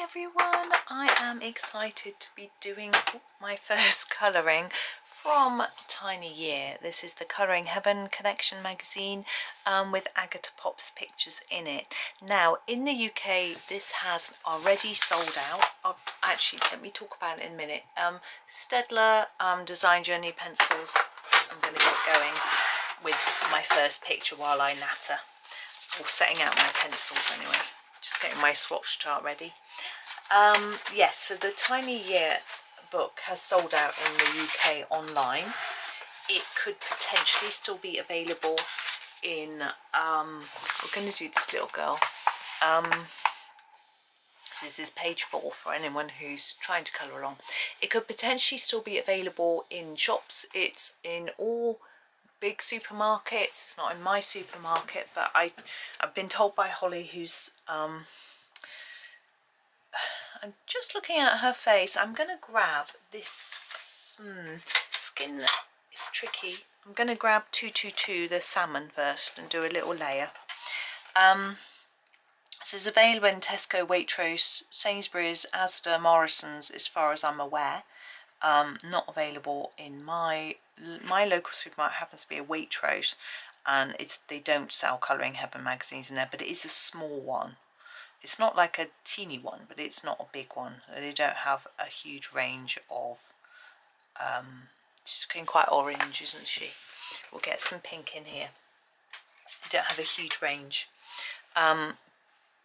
Hi everyone, I am excited to be doing my first colouring from Tiny Year. This is the Colouring Heaven Connection magazine with Agotapop's pictures in it. Now in the UK this has already sold out. Actually, let me talk about it in a minute. Staedtler Design Journey pencils. I'm going to get going with my first picture while I natter. Or setting out my pencils anyway. Just getting my swatch chart ready. Yes, so the Tiny Year book has sold out in the UK online. It could potentially still be available in, we're going to do this little girl. So this is page 4 for anyone who's trying to colour along. It could potentially still be available in shops. It's in all big supermarkets. It's not in my supermarket, but I've been told by Holly, who's I'm just looking at her face. I'm going to grab this skin is tricky. I'm going to grab 222, the salmon, first and do a little layer. This is available in Tesco, Waitrose, Sainsbury's, Asda, Morrison's, as far as I'm aware. Not available in my local supermarket. Happens to be a Waitrose, and they don't sell Colouring Heaven magazines in there, but it is a small one. It's not like a teeny one, but it's not a big one. They don't have a huge range of, she's looking quite orange, isn't she? We'll get some pink in here. They don't have a huge range.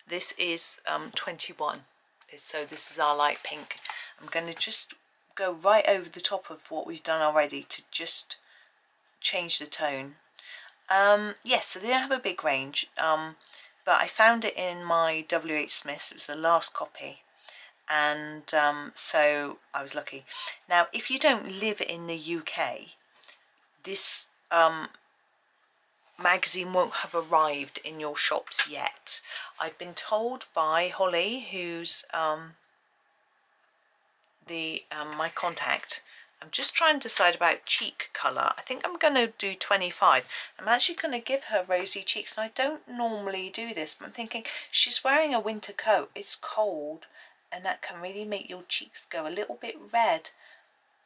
This is 21, so this is our light pink. I'm going to just go right over the top of what we've done already to just change the tone. Yes, so they don't have a big range. But I found it in my W.H. Smith's. It was the last copy, and so I was lucky. Now, if you don't live in the UK, this magazine won't have arrived in your shops yet. I've been told by Holly, who's my contact. I'm just trying to decide about cheek colour. I think I'm going to do 25. I'm actually going to give her rosy cheeks, and I don't normally do this, but I'm thinking she's wearing a winter coat. It's cold, and that can really make your cheeks go a little bit red.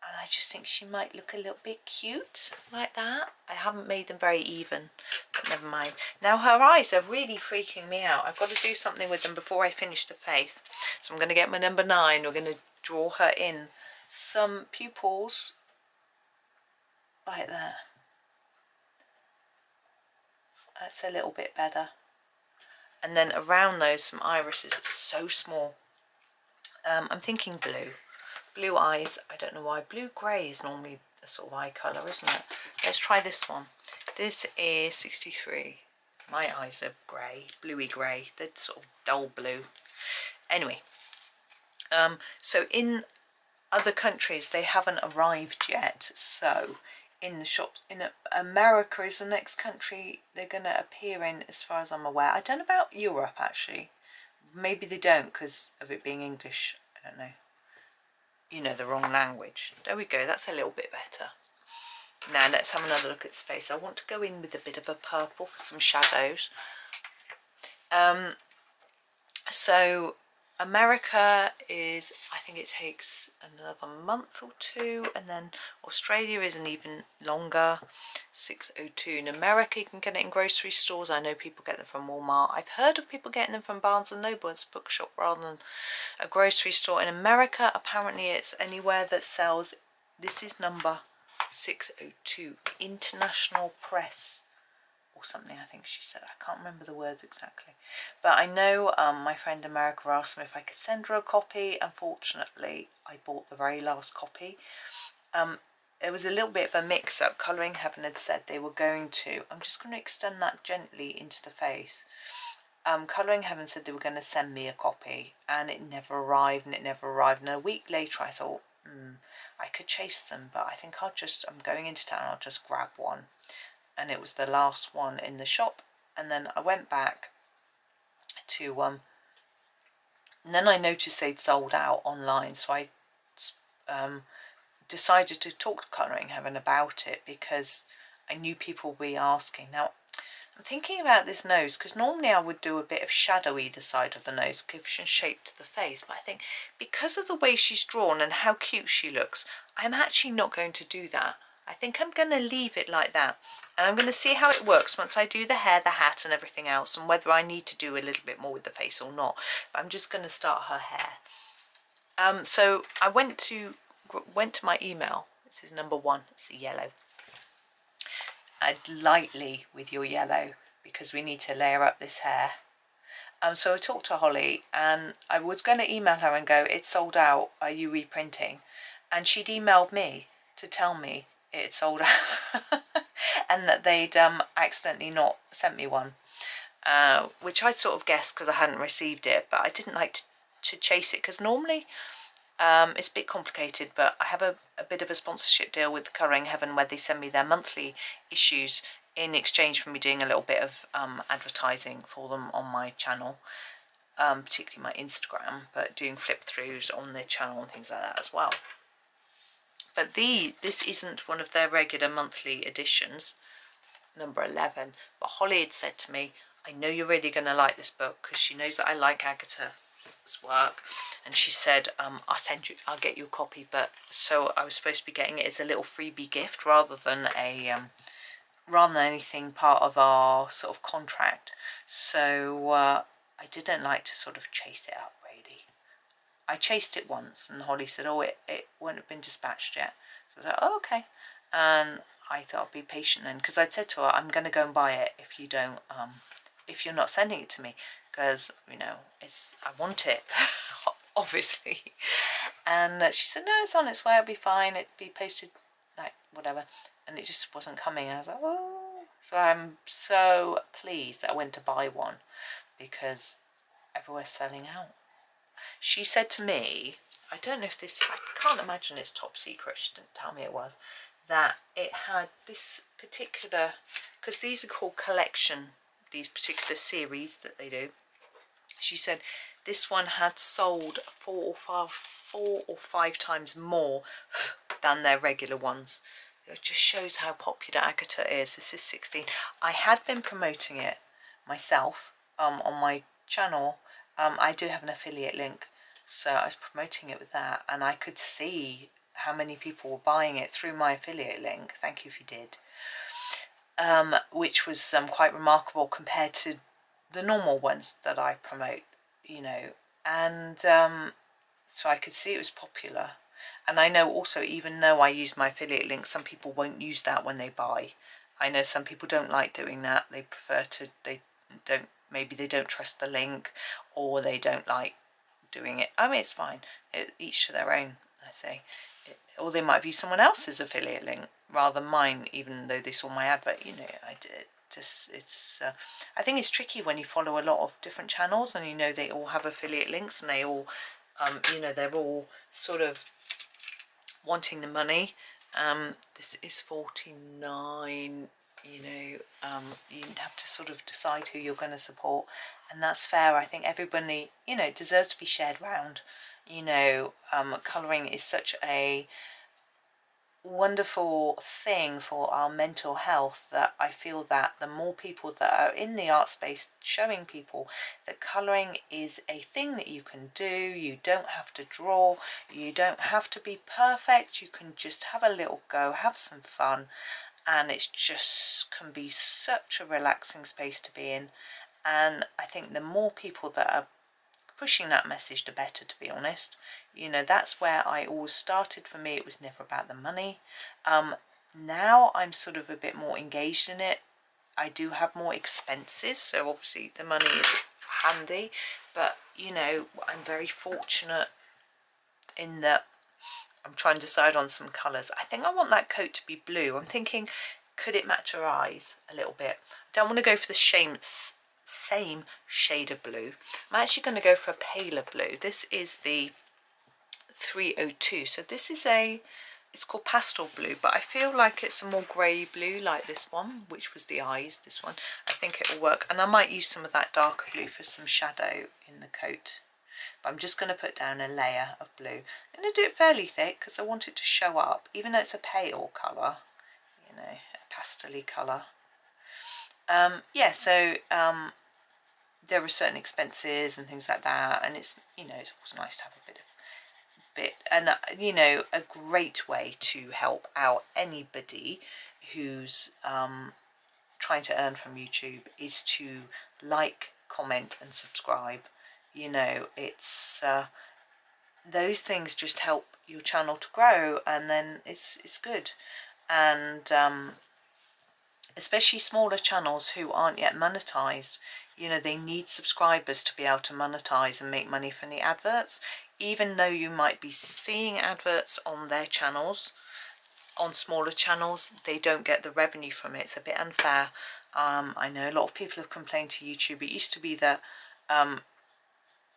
And I just think she might look a little bit cute like that. I haven't made them very even, but never mind. Now her eyes are really freaking me out. I've got to do something with them before I finish the face. So I'm going to get my number 9. We're going to draw her in some pupils like that. That's a little bit better. And then around those, some irises. It's so small. I'm thinking blue. Blue eyes. I don't know why. Blue-grey is normally a sort of eye colour, isn't it? Let's try this one. This is 63. My eyes are grey, bluey grey. They're sort of dull blue. Anyway, so in other countries they haven't arrived yet, so in the shops in America is the next country they're going to appear in, as far as I'm aware. I don't know about Europe actually. Maybe they don't because of it being English. I don't know. You know, the wrong language. There we go. That's a little bit better. Now let's have another look at his face. I want to go in with a bit of a purple for some shadows. So America is, I think it takes another month or 2, and then Australia isn't even longer, 602. In America you can get it in grocery stores. I know people get them from Walmart. I've heard of people getting them from Barnes & Noble. It's a bookshop rather than a grocery store. In America apparently it's anywhere that sells, this is number 602, International Press or something, I think she said. I can't remember the words exactly, but I know my friend America asked me if I could send her a copy. Unfortunately I bought the very last copy. There was a little bit of a mix-up. Colouring Heaven had said they were going to, I'm just going to extend that gently into the face. Colouring Heaven said they were going to send me a copy, and it never arrived, and a week later I thought I could chase them, but I think I'm going into town, I'll just grab one. And it was the last one in the shop, and then I went back to and then I noticed they'd sold out online, so I decided to talk to Colouring Heaven about it because I knew people would be asking. Now I'm thinking about this nose, because normally I would do a bit of shadow either side of the nose, give some shape to the face, but I think because of the way she's drawn and how cute she looks, I'm actually not going to do that. I think I'm going to leave it like that, and I'm going to see how it works once I do the hair, the hat and everything else, and whether I need to do a little bit more with the face or not. But I'm just going to start her hair. So I went to my email. This is number 1. It's the yellow. Add lightly with your yellow because we need to layer up this hair. So I talked to Holly, and I was going to email her and go, it's sold out, are you reprinting? And she'd emailed me to tell me it sold out and that they'd accidentally not sent me one, which I'd sort of guessed because I hadn't received it, but I didn't like to chase it, because normally it's a bit complicated, but I have a bit of a sponsorship deal with Colouring Heaven where they send me their monthly issues in exchange for me doing a little bit of advertising for them on my channel, particularly my Instagram, but doing flip throughs on their channel and things like that as well. But this isn't one of their regular monthly editions, number 11, but Holly had said to me, I know you're really going to like this book, because she knows that I like Agotapop's work, and she said, I'll get you a copy. But so I was supposed to be getting it as a little freebie gift rather than anything part of our sort of contract. So I didn't like to sort of chase it up really. I chased it once, and Holly said, oh, it won't have been dispatched yet. So I was like, oh, okay. And I thought I'd be patient then, because I'd said to her, I'm going to go and buy it if you don't, if you're not sending it to me, because, you know, I want it, obviously. And she said, no, it's on its way, it'll be fine, it'll be posted, like, whatever. And it just wasn't coming. I was like, oh. So I'm so pleased that I went to buy one, because everywhere's selling out. She said to me, I don't know if this, I can't imagine it's top secret, she didn't tell me it was, that it had this particular, because these are called collection, these particular series that they do. She said this one had sold 4 or 5 times more than their regular ones. It just shows how popular Agata is. This is 16. I had been promoting it myself on my channel. I do have an affiliate link, so I was promoting it with that, and I could see how many people were buying it through my affiliate link. Thank you if you did. Which was quite remarkable compared to the normal ones that I promote, you know. And so I could see it was popular. And I know also, even though I use my affiliate link, some people won't use that when they buy. I know some people don't like doing that. They prefer to, maybe they don't trust the link, or they don't like doing it. I mean, it's fine. Each to their own, I say. Or they might view someone else's affiliate link rather than mine, even though they saw my advert. You know, I think it's tricky when you follow a lot of different channels, and you know they all have affiliate links, and they all, you know, they're all sort of wanting the money. This is 49. You know, you have to sort of decide who you're going to support, and that's fair. I think everybody, you know, deserves to be shared round. You know, colouring is such a wonderful thing for our mental health, that I feel that the more people that are in the art space showing people that colouring is a thing that you can do, you don't have to draw, you don't have to be perfect, you can just have a little go, have some fun, and it's just can be such a relaxing space to be in. And I think the more people that are pushing that message, the better, to be honest. You know, that's where I always started. For me, it was never about the money. Now I'm sort of a bit more engaged in it. I do have more expenses, so obviously the money is handy, but you know, I'm very fortunate in that I'm trying to decide on some colours. I think I want that coat to be blue. I'm thinking, could it match her eyes a little bit? I don't want to go for the same shade of blue. I'm actually going to go for a paler blue. This is the 302. So this is it's called pastel blue, but I feel like it's a more grey blue like this one, which was the eyes, this one. I think it will work. And I might use some of that darker blue for some shadow in the coat. But I'm just going to put down a layer of blue. I'm going to do it fairly thick because I want it to show up, even though it's a pale colour, you know, a pastel-y colour. yeah, so there are certain expenses and things like that, and it's, you know, it's always nice to have a bit, and you know, a great way to help out anybody who's trying to earn from YouTube is to like, comment and subscribe. You know, it's those things just help your channel to grow, and then it's good. And especially smaller channels who aren't yet monetized, you know, they need subscribers to be able to monetize and make money from the adverts. Even though you might be seeing adverts on their channels, on smaller channels, they don't get the revenue from it. It's a bit unfair. I know a lot of people have complained to YouTube. It used to be that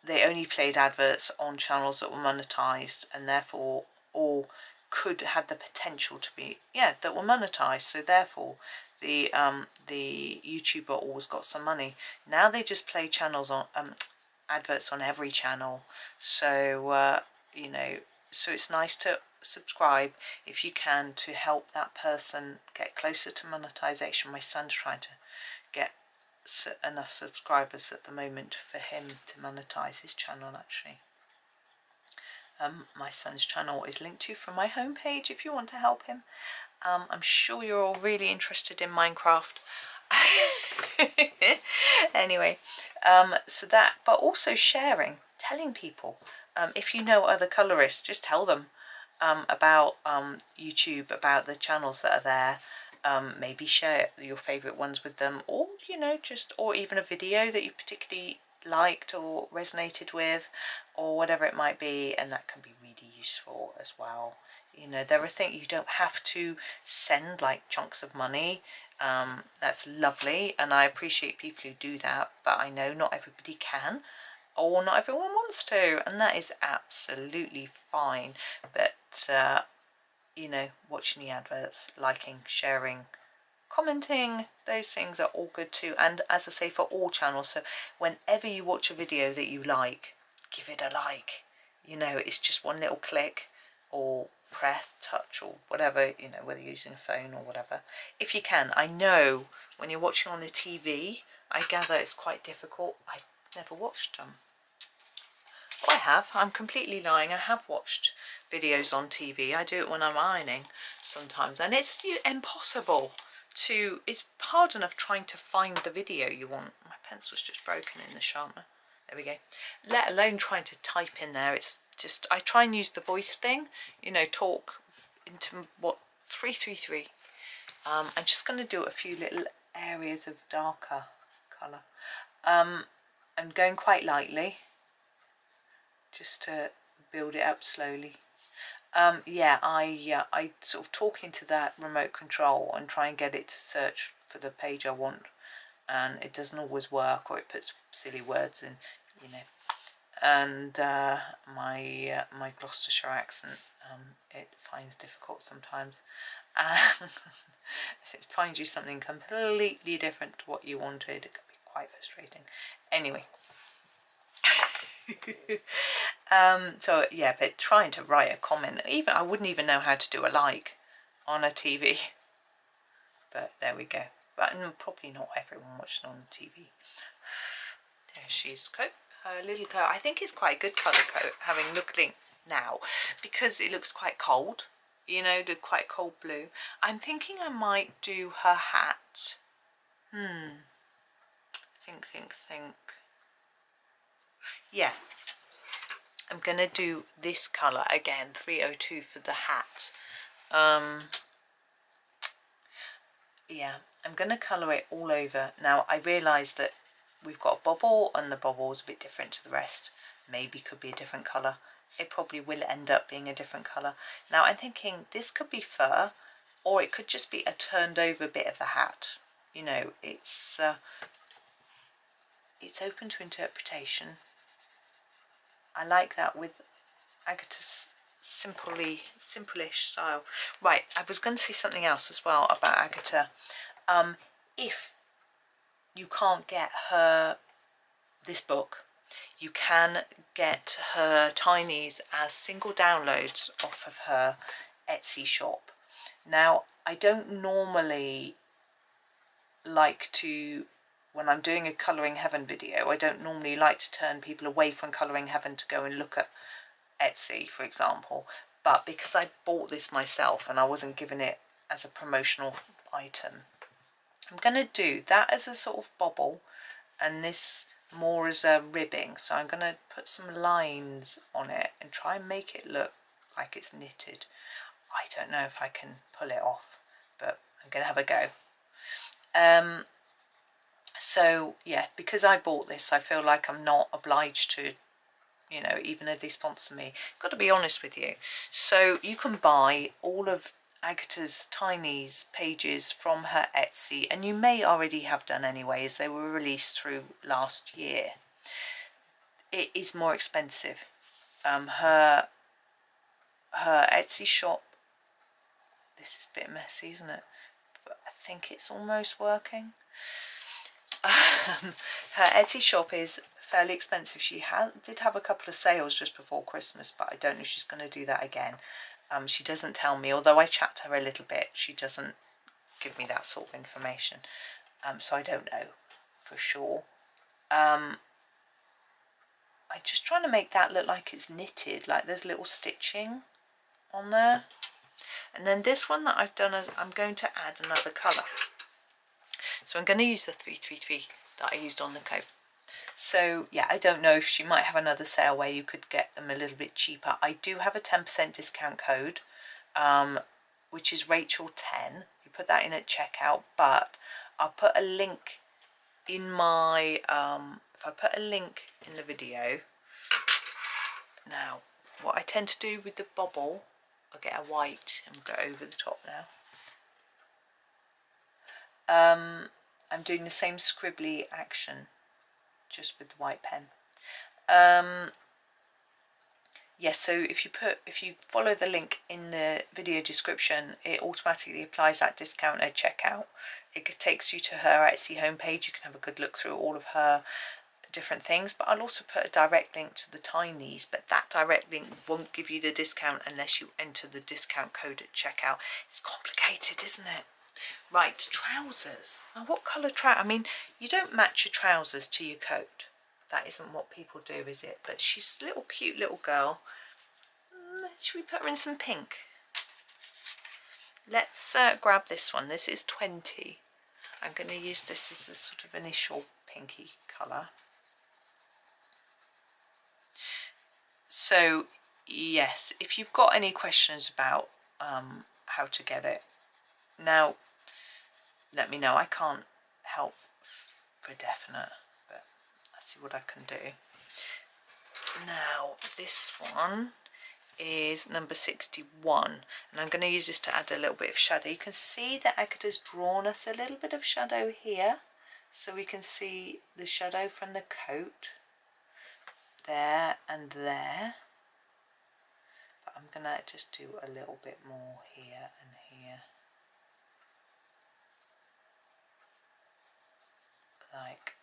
they only played adverts on channels that were monetized, and therefore, or could had the potential to be, yeah, that were monetized. So therefore, the YouTuber always got some money. Now they just play channels on adverts on every channel. So you know, so it's nice to subscribe if you can, to help that person get closer to monetization. My son's trying to get enough subscribers at the moment for him to monetize his channel, actually. My son's channel is linked to from my homepage if you want to help him. I'm sure you're all really interested in Minecraft. Anyway, so that, but also sharing, telling people, if you know other colorists, just tell them about YouTube, about the channels that are there. Maybe share your favorite ones with them, or, you know, just, or even a video that you particularly liked or resonated with, or whatever it might be, and that can be really useful as well. You know, there are things, you don't have to send like chunks of money. That's lovely, and I appreciate people who do that, but I know not everybody can, or not everyone wants to, and that is absolutely fine. But you know, watching the adverts, liking, sharing, commenting, those things are all good too. And as I say, for all channels, so whenever you watch a video that you like, give it a like. You know, it's just one little click, or press, touch, or whatever, you know, whether you're using a phone or whatever. If you can. I know when you're watching on the TV, I gather it's quite difficult. I never watched them. I have. I'm completely lying. I have watched videos on TV. I do it when I'm ironing sometimes, and it's impossible to, it's hard enough trying to find the video you want. My pencil's just broken in the sharpener. There we go. Let alone trying to type in there. It's just, I try and use the voice thing, you know, talk into what, 333. I'm just going to do a few little areas of darker colour. I'm going quite lightly, just to build it up slowly. Yeah, I sort of talk into that remote control and try and get it to search for the page I want, and it doesn't always work, or it puts silly words in, you know. And my Gloucestershire accent, it finds difficult sometimes. It finds you something completely different to what you wanted. It can be quite frustrating. Anyway. So yeah, but trying to write a comment, even I wouldn't even know how to do a like on a TV, but there we go. But probably not everyone watching on the TV. There she's coat, her little coat. I think it's quite a good colour coat, having looking now, because it looks quite cold, you know, the quite cold blue. I'm thinking I might do her hat. Think. Yeah, I'm going to do this colour again, 302 for the hat. Yeah, I'm going to colour it all over. Now, I realise that we've got a bobble, and the bobble's a bit different to the rest. Maybe could be a different colour. It probably will end up being a different colour. Now, I'm thinking this could be fur, or it could just be a turned over bit of the hat. You know, it's open to interpretation. I like that with Agata's simple-ish style. Right, I was going to say something else as well about Agata. If you can't get this book, you can get her tinies as single downloads off of her Etsy shop. Now, I don't normally like to, when I'm doing a Colouring Heaven video, I don't normally like to turn people away from Colouring Heaven to go and look at Etsy, for example. But because I bought this myself and I wasn't given it as a promotional item, I'm going to do that as a sort of bobble and this more as a ribbing. So I'm going to put some lines on it and try and make it look like it's knitted. I don't know if I can pull it off, but I'm going to have a go. So yeah, because I bought this, I feel like I'm not obliged to, you know, even if they sponsor me. I've got to be honest with you. So you can buy all of Agata's Tiny's pages from her Etsy, and you may already have done anyway, as they were released through last year. It is more expensive. Her Etsy shop, this is a bit messy, isn't it? But I think it's almost working. Her Etsy shop is fairly expensive. She did have a couple of sales just before Christmas, but I don't know if she's going to do that again. She doesn't tell me, although I chat to her a little bit, she doesn't give me that sort of information. So I don't know for sure. I'm just trying to make that look like it's knitted, like there's little stitching on there. And then this one that I've done, I'm going to add another colour. So I'm going to use the 333 that I used on the coat. So yeah, I don't know if she might have another sale where you could get them a little bit cheaper. I do have a 10% discount code, which is Rachel10. You put that in at checkout, but I'll put a link in my, if I put a link in the video. Now, what I tend to do with the bobble, I'll get a white and go over the top now. I'm doing the same scribbly action, just with the white pen. Yes, so if you follow the link in the video description, it automatically applies that discount at checkout. It takes you to her Etsy homepage. You can have a good look through all of her different things, but I'll also put a direct link to the Tinies, but that direct link won't give you the discount unless you enter the discount code at checkout. It's complicated, isn't it? Right, trousers. Now what colour I mean, you don't match your trousers to your coat. That isn't what people do, is it? But she's a little cute little girl. Should we put her in some pink? Let's grab this one. This is 20. I'm going to use this as a sort of initial pinky colour. So yes, if you've got any questions about how to get it, now let me know. I can't help for definite, but I'll see what I can do. Now this one is number 61, and I'm going to use this to add a little bit of shadow. You can see that Agata's drawn us a little bit of shadow here, so we can see the shadow from the coat there and there, but I'm going to just do a little bit more here and here, like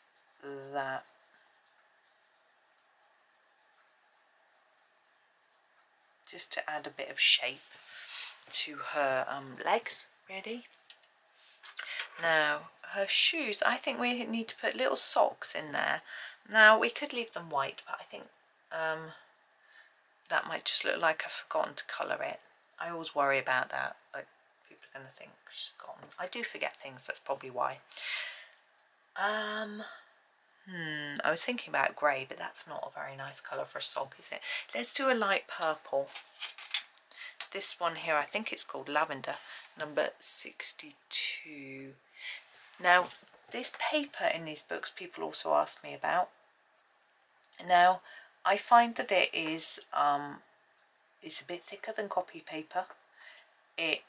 that. Just to add a bit of shape to her legs, really. Now, her shoes, I think we need to put little socks in there. Now, we could leave them white, but I think that might just look like I've forgotten to colour it. I always worry about that, like people are going to think she's forgotten. I do forget things, that's probably why. I was thinking about grey, but that's not a very nice colour for a sock, is it? Let's do a light purple. This one here, I think it's called Lavender, number 62. Now, this paper in these books, people also ask me about. Now, I find that it is it's a bit thicker than copy paper. It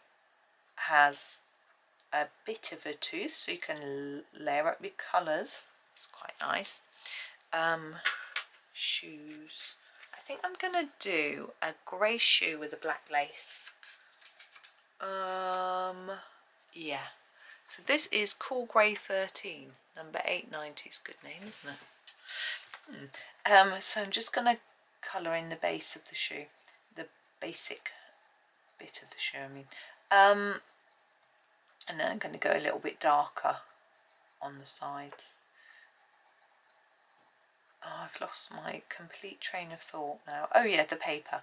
has a bit of a tooth, so you can layer up your colours. It's quite nice. Shoes. I think I'm going to do a grey shoe with a black lace. Yeah. So this is Cool Grey 13, number 890. It's a good name, isn't it? So I'm just going to colour in the base of the shoe, the basic bit of the shoe, I mean. And then I'm going to go a little bit darker on the sides. Oh, I've lost my complete train of thought now. Oh yeah, the paper.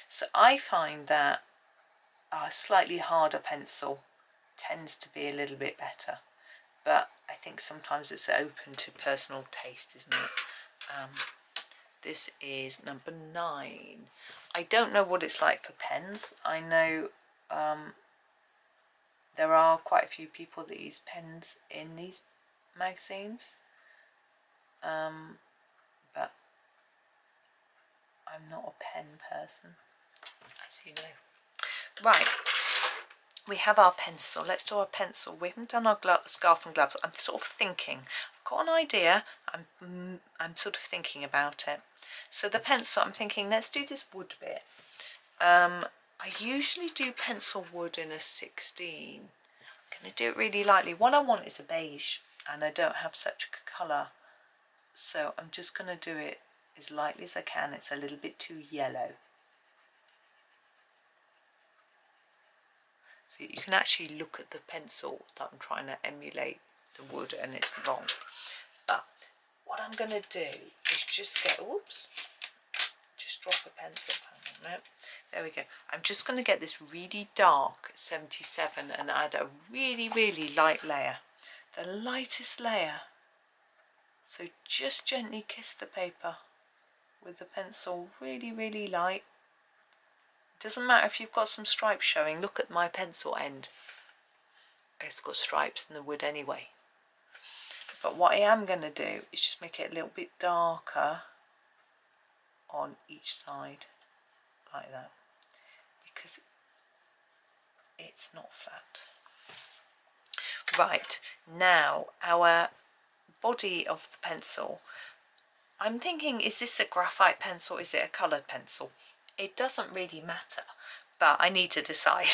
So I find that a slightly harder pencil tends to be a little bit better, but I think sometimes it's open to personal taste, isn't it? This is number 9. I don't know what it's like for pens. I know there are quite a few people that use pens in these magazines, but I'm not a pen person, as you know. Right, we have our pencil. Let's do our pencil. We haven't done our scarf and gloves. I'm sort of thinking. I've got an idea. I'm sort of thinking about it. So the pencil, I'm thinking, let's do this wood bit. I usually do pencil wood in a 16. I'm going to do it really lightly. What I want is a beige, and I don't have such a colour. So I'm just going to do it as lightly as I can. It's a little bit too yellow. So you can actually look at the pencil that I'm trying to emulate the wood, and it's wrong. But what I'm going to do is just get, oops, just drop a pencil. Hang on a minute. There we go. I'm just going to get this really dark 77 and add a really, really light layer. The lightest layer. So just gently kiss the paper with the pencil really, really light. Doesn't matter if you've got some stripes showing. Look at my pencil end. It's got stripes in the wood anyway. But what I am going to do is just make it a little bit darker on each side, like that, because it's not flat. Right, now our body of the pencil. I'm thinking, is this a graphite pencil? Is it a coloured pencil? It doesn't really matter, but I need to decide.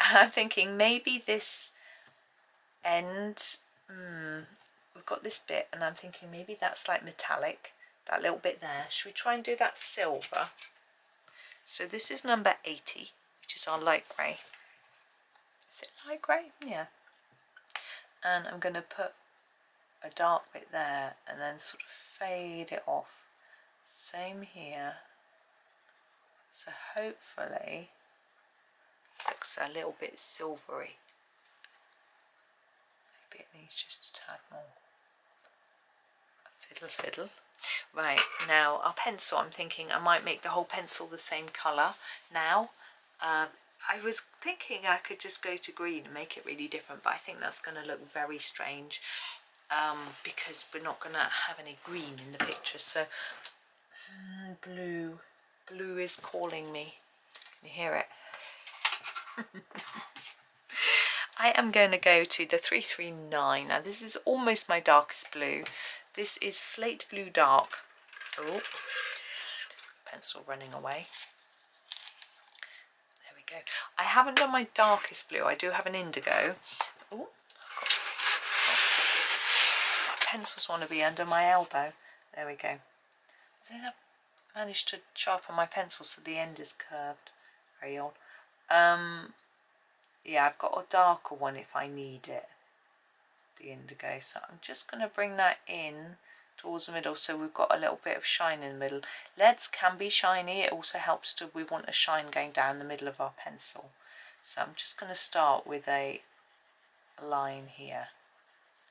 I'm thinking maybe this end, we've got this bit, and I'm thinking maybe that's like metallic, that little bit there. Should we try and do that silver? So this is number 80, which is our light grey. Is it light grey? Yeah. And I'm going to put a dark bit there and then sort of fade it off. Same here. So hopefully it looks a little bit silvery. Maybe it needs just a tad more. Fiddle, fiddle. Right, now our pencil, I'm thinking I might make the whole pencil the same colour now. I was thinking I could just go to green and make it really different, but I think that's going to look very strange because we're not going to have any green in the picture. So blue is calling me. Can you hear it? I am going to go to the 339. Now this is almost my darkest blue. This is slate blue dark. Oh, pencil running away. There we go. I haven't done my darkest blue. I do have an indigo. Oh, my pencils want to be under my elbow. There we go. I managed to sharpen my pencil so the end is curved. Very odd. Yeah, I've got a darker one if I need it. The indigo. So I'm just going to bring that in towards the middle, so we've got a little bit of shine in the middle. Leads can be shiny. It also helps to, we want a shine going down the middle of our pencil. So I'm just going to start with a line here.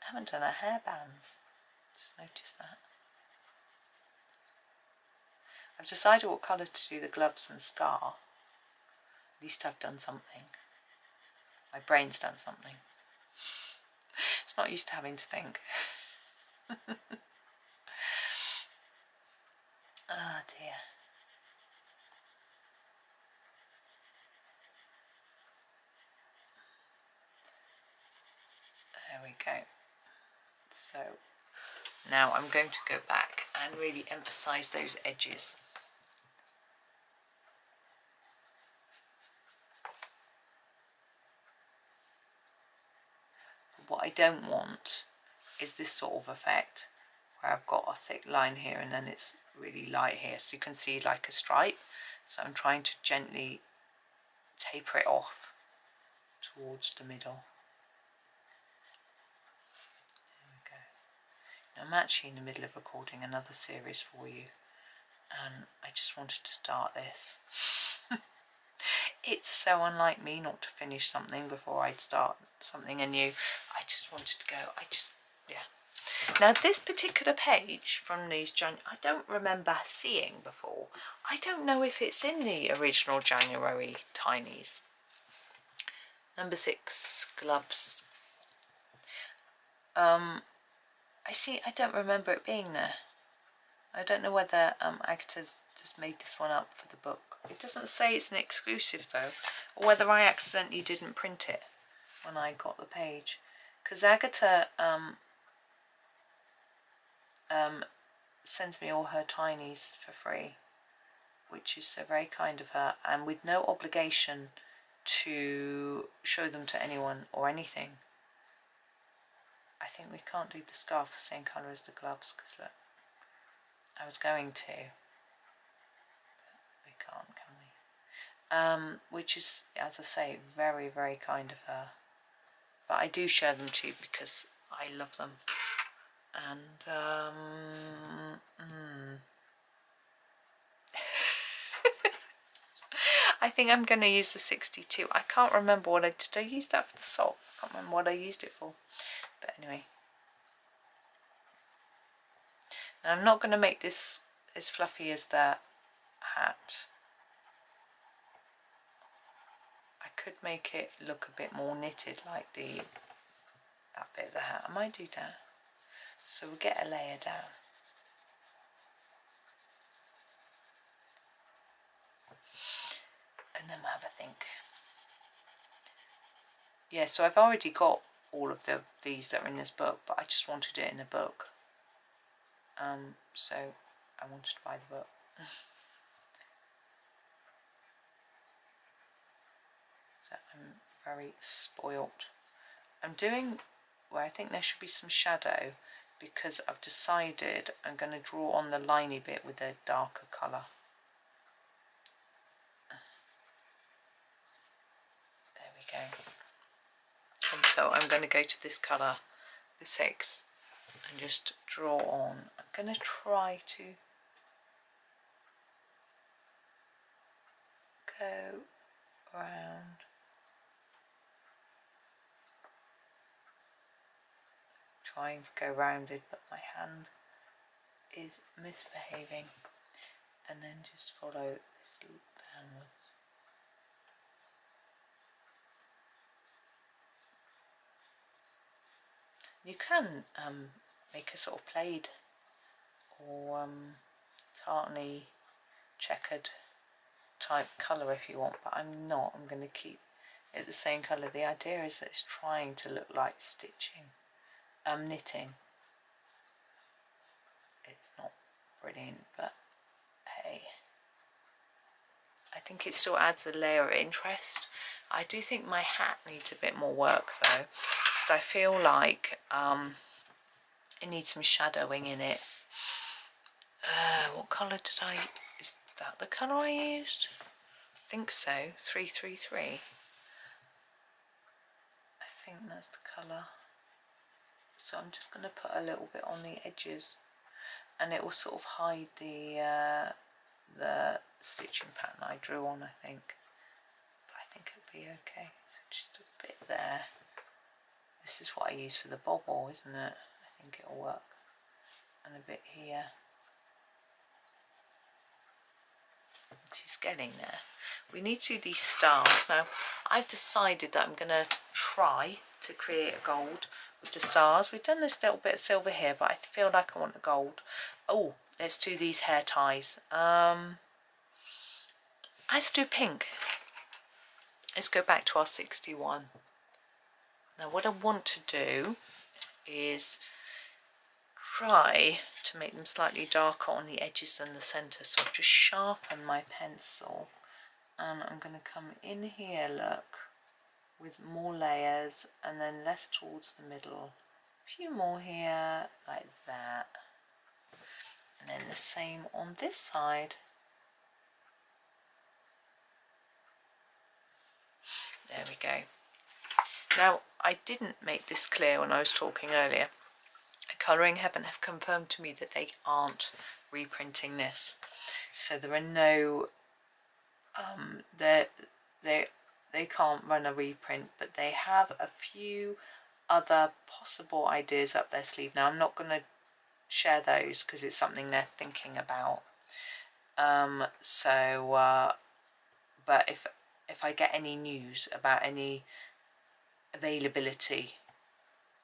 I haven't done a hairbands. Just noticed that. I've decided what colour to do the gloves and scarf. At least I've done something. My brain's done something. It's not used to having to think. Ah, dear. There we go. So now I'm going to go back and really emphasize those edges. What I don't want is this sort of effect where I've got a thick line here and then it's really light here, so you can see like a stripe. So I'm trying to gently taper it off towards the middle. I'm actually in the middle of recording another series for you, and I just wanted to start this. It's so unlike me not to finish something before I'd start something anew. I just wanted to go, yeah. Now this particular page from these I don't remember seeing before. I don't know if it's in the original January Tinies. Number 6, gloves. I don't remember it being there. I don't know whether Agata's just made this one up for the book. It doesn't say it's an exclusive though, or whether I accidentally didn't print it when I got the page. Because Agata sends me all her tinies for free, which is so very kind of her, and with no obligation to show them to anyone or anything. I think we can't do the scarf the same colour as the gloves, because look, I was going to. We can't, can we? Which is, as I say, very, very kind of her. But I do show them to you because I love them. And, I think I'm going to use the 62. I can't remember what did I use that for the sock? I can't remember what I used it for. But anyway. Now I'm not going to make this as fluffy as that hat. I could make it look a bit more knitted like that bit of the hat. I might do that. So we'll get a layer down. And then we'll have a think. Yeah, so I've already got all of these that are in this book, but I just wanted it in a book. So I wanted to buy the book. So I'm very spoilt. I'm doing where I think there should be some shadow because I've decided I'm going to draw on the liney bit with a darker colour. There we go. And so I'm going to go to this colour, the 6, and just draw on. I'm going to try to go around. Trying to go rounded, but my hand is misbehaving. And then just follow this downwards. You can make a sort of plaid or tartany checkered type colour if you want, but I'm not. I'm going to keep it the same colour. The idea is that it's trying to look like stitching, knitting. It's not brilliant, but hey, I think it still adds a layer of interest. I do think my hat needs a bit more work though, because I feel like it needs some shadowing in it. What colour did is that the colour I used? I think so, 333. I think that's the colour. So I'm just going to put a little bit on the edges, and it will sort of hide the stitching pattern I drew on, I think. But I think it'll be okay. So just a bit there. This is what I use for the bobble, isn't it? I think it'll work. And a bit here. She's getting there. We need to do these stars. Now, I've decided that I'm going to try to create a gold with the stars. We've done this little bit of silver here, but I feel like I want a gold. Oh, let's do these hair ties. Let's do pink. Let's go back to our 61. Now, what I want to do is try to make them slightly darker on the edges than the centre. So I've just sharpened my pencil, and I'm going to come in here, look, with more layers, and then less towards the middle. A few more here, like that. And then the same on this side. There we go. Now, I didn't make this clear when I was talking earlier. Colouring Heaven have confirmed to me that they aren't reprinting this, so there are no they can't run a reprint, but they have a few other possible ideas up their sleeve. Now I'm not going to share those because it's something they're thinking about. But if I get any news about any availability,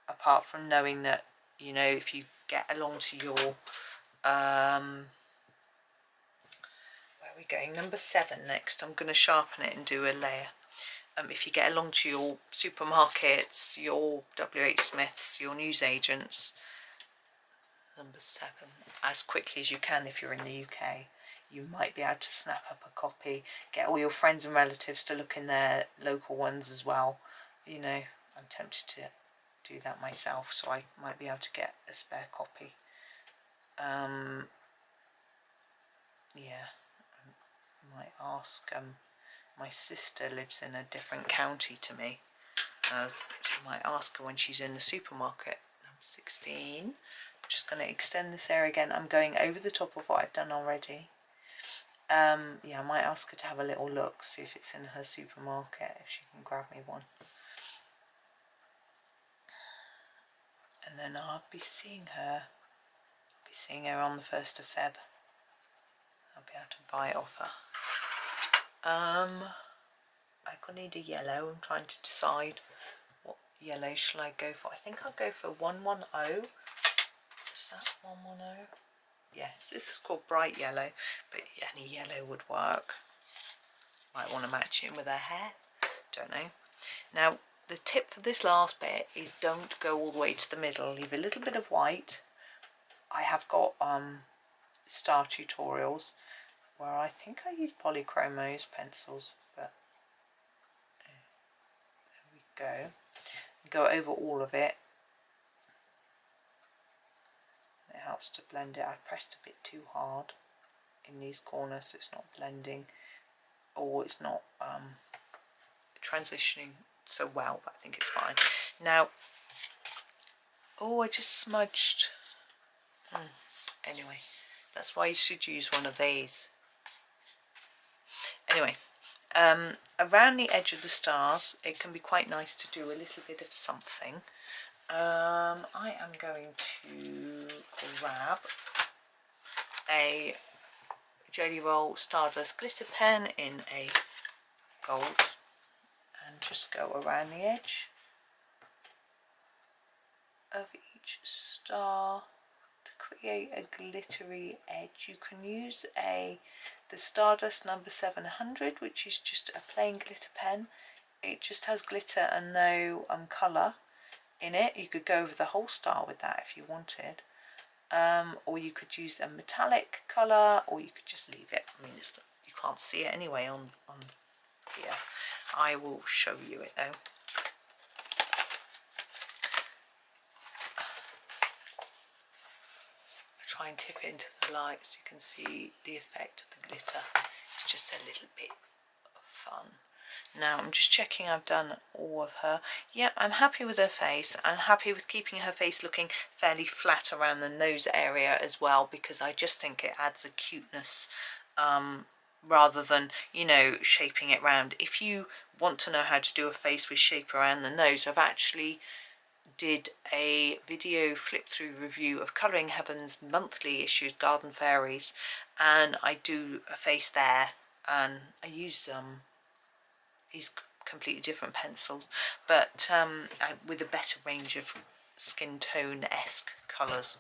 apart from knowing that, you know, if you get along to your where are we going, number 7 next, I'm going to sharpen it and do a layer. If you get along to your supermarkets, your WH Smiths, your newsagents, number 7, as quickly as you can if you're in the UK, you might be able to snap up a copy, get all your friends and relatives to look in their local ones as well. You know, I'm tempted to do that myself, so I might be able to get a spare copy. Yeah, I might ask, my sister lives in a different county to me, so I might ask her when she's in the supermarket. Number 16, I'm just going to extend this area again. I'm going over the top of what I've done already. Yeah, I might ask her to have a little look, see if it's in her supermarket, if she can grab me one. And then I'll be seeing her on the 1st of Feb. I'll be able to buy it off her. I'm going to need a yellow. I'm trying to decide what yellow shall I go for. I think I'll go for 110. Is that 110? Yes, this is called bright yellow, but any yellow would work. Might want to match it with her hair. Don't know. Now, the tip for this last bit is don't go all the way to the middle. Leave a little bit of white. I have got star tutorials where I think I use polychromos pencils, but there we go. Go over all of it. It helps to blend it. I've pressed a bit too hard in these corners, so it's not blending, or it's not transitioning so well, but I think it's fine. Now, oh, I just smudged. Anyway, that's why you should use one of these. Anyway, around the edge of the stars, it can be quite nice to do a little bit of something. I am going to grab a Gellyroll Stardust glitter pen in a gold and just go around the edge of each star to create a glittery edge. You can use the Stardust number 700, which is just a plain glitter pen. It just has glitter and no colour in it. You could go over the whole star with that if you wanted, or you could use a metallic colour, or you could just leave it. I mean, you can't see it anyway on here. I will show you it though. Try and tip it into the light so you can see the effect of the glitter. It's just a little bit of fun. Now I'm just checking I've done all of her. Yep, I'm happy with her face. I'm happy with keeping her face looking fairly flat around the nose area as well, because I just think it adds a cuteness rather than, you know, shaping it round. If you want to know how to do a face with shape around the nose, I've actually did a video flip through review of Colouring Heaven's monthly issues, Garden Fairies, and I do a face there, and I use these completely different pencils, but with a better range of skin tone-esque colours.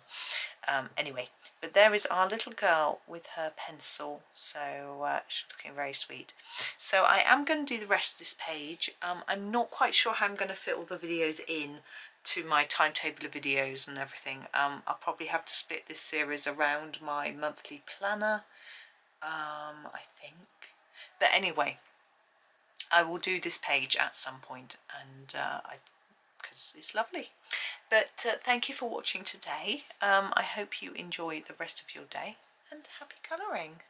Anyway, but there is our little girl with her pencil, so she's looking very sweet. So I am going to do the rest of this page. I'm not quite sure how I'm going to fit all the videos in to my timetable of videos and everything. I'll probably have to split this series around my monthly planner, I think. But anyway, I will do this page at some point, and because it's lovely. But thank you for watching today. I hope you enjoy the rest of your day, and happy colouring.